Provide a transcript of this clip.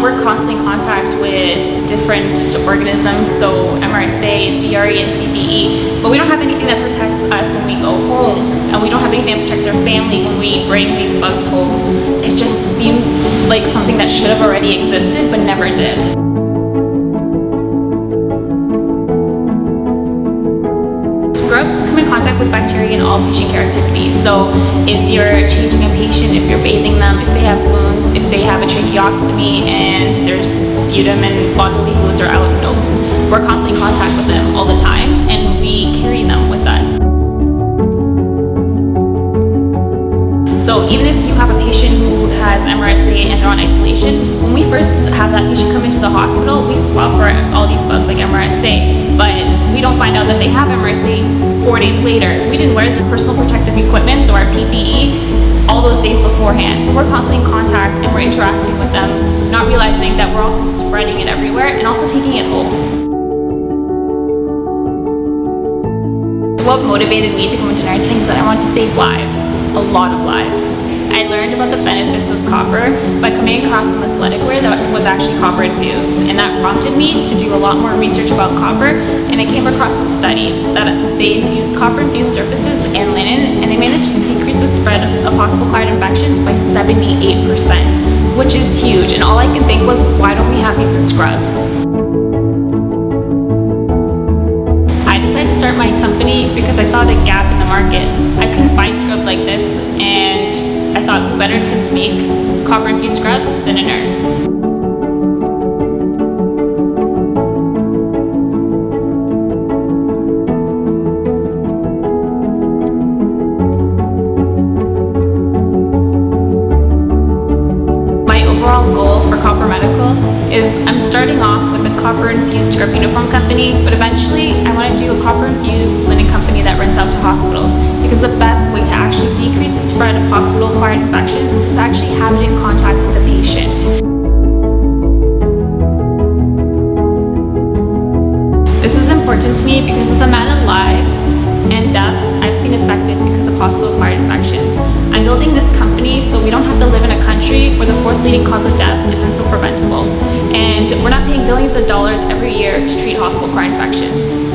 we're constantly in contact with different organisms, so MRSA, VRE, and CBE, but we don't have anything that protects us when we go home, and we don't have anything that protects our family when we bring these bugs home. It just seemed like something that should have already existed, but never did. Scrubs come in contact with bacteria in all patient care activities. So if you're changing a patient, if you're bathing them, if they have wounds, if they have a tracheostomy and their sputum and bodily fluids are out, we're constantly in contact with them all the time, and we carry them with us. So even if you have a patient who has MRSA and they're on isolation, when we first have that patient come into the hospital, we swab for all these bugs like MRSA, but we don't find out that they have MRSA 4 days later. We didn't wear the personal protective equipment, so our PPE, all those days beforehand. So we're constantly in contact and we're interacting with them, not realizing that we're also spreading it everywhere and also taking it home. What motivated me to go into nursing is that I want to save lives, a lot of lives. I learned about the benefits of copper by coming across some athletic wear that was actually copper infused, and that prompted me to do a lot more research about copper, and I came across a study that they infused copper infused surfaces and linen, and they managed to decrease the spread of hospital-acquired infections by 78%, which is huge, and all I could think was, why don't we have these in scrubs? I decided to start my company because I saw the gap in the market. I couldn't find scrubs like this, and I thought, who better to make copper infused scrubs than a nurse? My overall goal for Copper Medical is I'm starting off with a copper infused scrub uniform company, but eventually I want to do a copper infused linen company that rents out to hospitals, because the best way to actually decrease the spread of hospital-acquired infections is to actually have it in contact with the patient. This is important to me because of the amount of lives and deaths I've seen affected because of hospital-acquired infections. I'm building this company so we don't have to live in a country where the 4th leading cause of death isn't so preventable, and we're not paying billions of dollars every year to treat hospital-acquired infections.